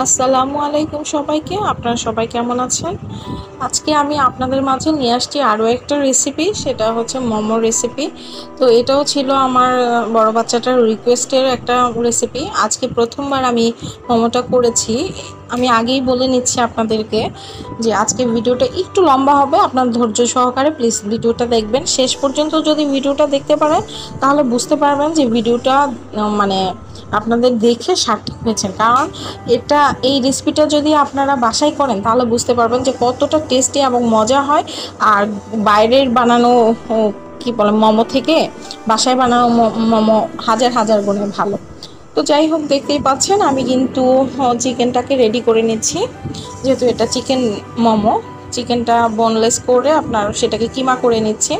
আসসালামু আলাইকুম সবাইকে। আপনারা সবাই কেমন আছেন? আজকে আমি আপনাদের মাঝে নিয়ে আসছি আরও একটা রেসিপি, সেটা হচ্ছে মোমো রেসিপি। তো এটাও ছিল আমার বড় বাচ্চাটার রিকোয়েস্টের একটা রেসিপি। আজকে প্রথমবার আমি মোমোটা করেছি। আমি আগেই বলে নিচ্ছি আপনাদেরকে যে আজকে ভিডিওটা একটু লম্বা হবে, আপনার ধৈর্য সহকারে প্লিজ ভিডিওটা দেখবেন। শেষ পর্যন্ত যদি ভিডিওটা দেখতে পারেন তাহলে বুঝতে পারবেন যে ভিডিওটা মানে আপনাদের দেখে সার্থক হয়েছে। কারণ এই রেসিপিটা যদি আপনারা বাসায় করেন তাহলে বুঝতে পারবেন যে কতটা টেস্টি এবং মজা হয়। আর বাইরের বানানো কি বলে মোমো থেকে বাসায় বানানো মোমো হাজার হাজার গুণে ভালো। তো যাই হোক, দেখতেই পাচ্ছেন আমি কিন্তু চিকেনটাকে রেডি করে নিচ্ছি। যেহেতু এটা চিকেন মোমো, চিকেনটা বোনলেস করে আপনার সেটাকে কিমা করে নিচ্ছি।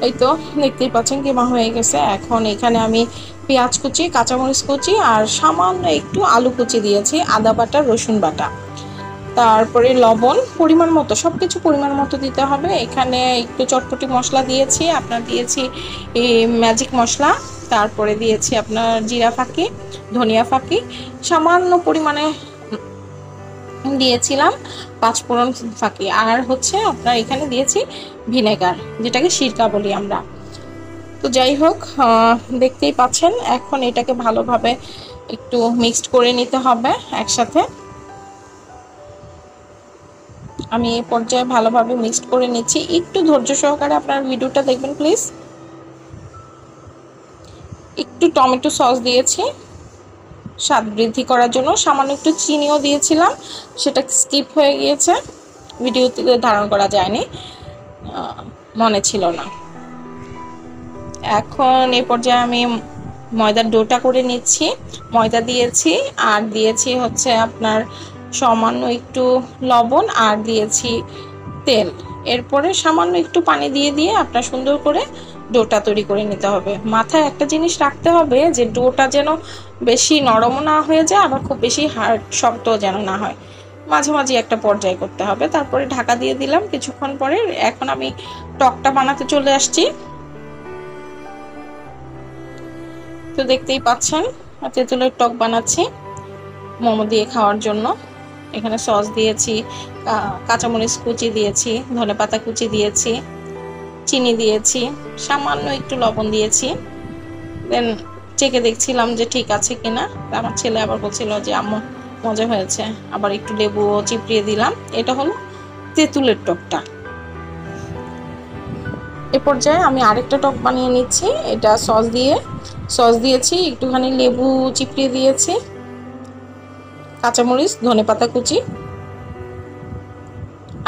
এই তো দেখতেই পাচ্ছেন কিমা হয়ে গেছে। এখন এখানে আমি পেঁয়াজ কুচি, কাঁচামরিচ কুচি আর সামান্য একটু আলু কুচি দিয়েছি, আদা বাটা, রসুন বাটা, তারপরে লবণ পরিমাণ মতো, সব কিছু পরিমাণ মতো দিতে হবে। এখানে একটু চটপটি মশলা দিয়েছি, আপনার দিয়েছি ম্যাজিক মশলা, তারপরে দিয়েছি আপনার জিরা ফাঁকি, ধনিয়া ফাঁকি, সামান্য পরিমাণে দিয়েছিলাম পাঁচফোড়ন ফাঁকি, আর হচ্ছে আপনার এখানে দিয়েছি ভিনেগার, যেটাকে সিরকা বলি আমরা। তো যাই হোক, দেখতেই পাচ্ছেন এখন এটাকে ভালোভাবে একটু মিক্সড করে নিতে হবে একসাথে। আমি এই পর্যায়ে ভালোভাবে মিক্সড করে নিচ্ছি। একটু ধৈর্য সহকারে আপনার ভিডিওটা দেখবেন প্লিজ। একটু টমেটো সস দিয়েছি স্বাদ বৃদ্ধি করার জন্য, সামান্য একটু চিনিও দিয়েছিলাম, সেটা স্কিপ হয়ে গিয়েছে, ভিডিওতে ধারণ করা যায়নি, মনে ছিল না। এখন এই পর্যায়ে আমি ময়দার ডোটা করে নিচ্ছি। ময়দা দিয়েছি আর দিয়েছি হচ্ছে আপনার সামান্য একটু লবণ আর দিয়েছি তেল। এরপরে সামান্য একটু পানি দিয়ে দিয়ে আপনার সুন্দর করে ডোটা তৈরি করে নিতে হবে। মাথায় একটা জিনিস রাখতে হবে যে ডোটা যেন বেশি নরমও না হয়ে যায়, আবার খুব বেশি হার্ড শক্তও যেন না হয়, মাঝামাঝি একটা পর্যায়ে করতে হবে। তারপরে ঢাকা দিয়ে দিলাম কিছুক্ষণ পরে। এখন আমি টকটা বানাতে চলে আসছি। তো দেখতেই পাচ্ছেন তেঁতুলের টক বানাচ্ছি মোমো দিয়ে খাওয়ার জন্য। এখানে সস দিয়েছি, কাঁচামরিচ কুচি দিয়েছি, ধনেপাতা কুচি দিয়েছি, চিনি দিয়েছি, সামান্য একটু লবণ দিয়েছি। দেন চেখে দেখছিলাম যে ঠিক আছে কিনা। আমার ছেলে আবার বলছিল যে আম্মু মজা হয়েছে, আবার একটু লেবুও চিপড়িয়ে দিলাম। এটা হলো তেঁতুলের টকটা। এ পর্যায়ে আমি আরেকটা টক বানিয়ে নিচ্ছি। এটা সস দিয়েছি, একটুখানি লেবু চিপড়িয়ে দিয়েছি, কাঁচামরিচ, ধনেপাতা কুচি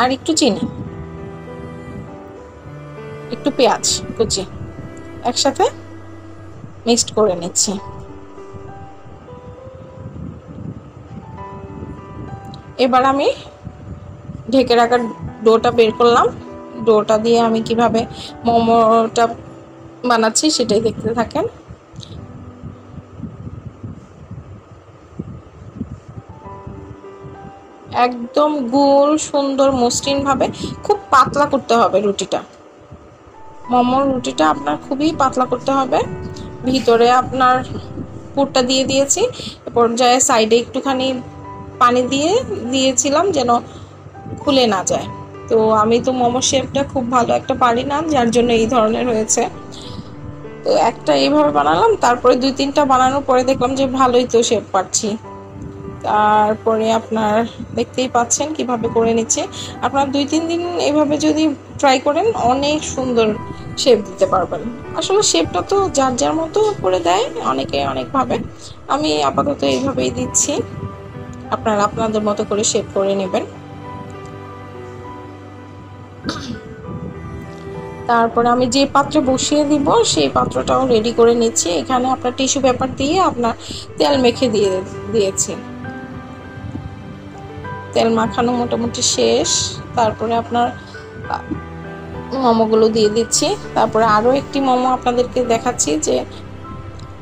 আর একটু চিনি, একটু পেঁয়াজ কুচি একসাথে মিক্সড করে নিচ্ছি। এবার আমি ঢেকে রাখা ডোটা বের করলাম। ডোটা দিয়ে আমি কিভাবে মোমোটা বানাচ্ছি সেটাই দেখতে থাকেন। একদম গোল সুন্দর মসৃণ ভাবে, খুব পাতলা করতে হবে রুটিটা। মোমোর রুটিটা আপনার খুবই পাতলা করতে হবে। ভিতরে আপনার পুরটা দিয়ে দিয়েছি। এ পর্যায়ে সাইডে একটুখানি পানি দিয়েছিলাম যেন খুলে না যায়। তো আমি তো মোমো শেপটা খুব ভালো একটা পারি না, যার জন্য এই ধরনের হয়েছে। তো একটা এইভাবে বানালাম, তারপরে 2-3টা বানানোর পরে দেখলাম যে ভালোই তো শেপ পাচ্ছি। তারপরে আপনার দেখতেই পাচ্ছেন কিভাবে করে নিচ্ছে। আপনার 2-3 দিন এভাবে যদি ট্রাই করেন অনেক সুন্দর শেপ দিতে পারবেন। আসলে শেপটা তো যার যার মতো করে দেয়, অনেকে অনেকভাবে। আমি আপাতত এইভাবেই দিচ্ছি, আপনারা আপনাদের মতো করে শেপ করে নেবেন। তারপরে আমি যে পাত্রে বসিয়ে দিব সেই পাত্রটাও রেডি করে নিচ্ছি। এখানে আপনার টিস্যু পেপার দিয়ে আপনার তেল মেখে দিয়েছি। তেল মাখানো মোটামুটি শেষ। তারপরে আপনার মোমোগুলো দিয়ে দিচ্ছি। তারপরে আরও একটি মোমো আপনাদেরকে দেখাচ্ছি। যে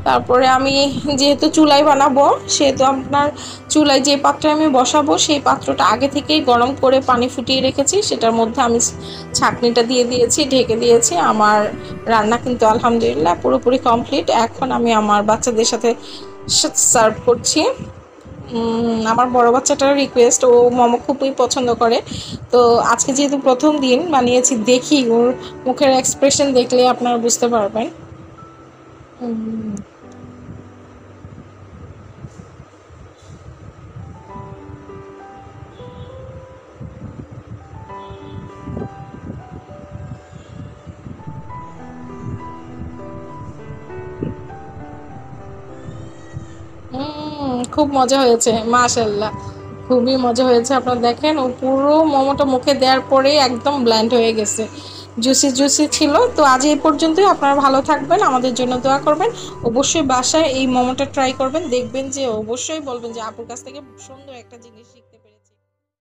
তারপরে আমি যেহেতু চুলায় বানাবো, সেহেতু আপনার চুলায় যে পাত্রে আমি বসাবো সেই পাত্রটা আগে থেকেই গরম করে পানি ফুটিয়ে রেখেছি। সেটার মধ্যে আমি ছাঁকনিটা দিয়ে দিয়েছি, ঢেকে দিয়েছি। আমার রান্না কিন্তু আলহামদুলিল্লাহ পুরোপুরি কমপ্লিট। এখন আমি আমার বাচ্চাদের সাথে সার্ভ করছি। আমার বড় বাচ্চাটার রিকোয়েস্ট, ও মোমো খুবই পছন্দ করে। তো আজকে যেহেতু প্রথম দিন বানিয়েছি, দেখি ওর মুখের এক্সপ্রেশন দেখলে আপনারা বুঝতে পারবেন। উম, খুব মজা হয়েছে, মাশাল্লাহ। খুবই মজা হয়েছে। আপনারা দেখেন, ও পুরো মোমোটা মুখে দেওয়ার পরেই একদম ব্ল্যান্ড হয়ে গেছে, জুসি জুসি ছিল। তো আজ এই পর্যন্তই। আপনারা ভালো থাকবেন, আমাদের জন্য দোয়া করবেন। অবশ্যই বাসায় এই মোমোটা ট্রাই করবেন, দেখবেন যে অবশ্যই বলবেন যে আপুর কাছ থেকে সুন্দর একটা জিনিস শিখতে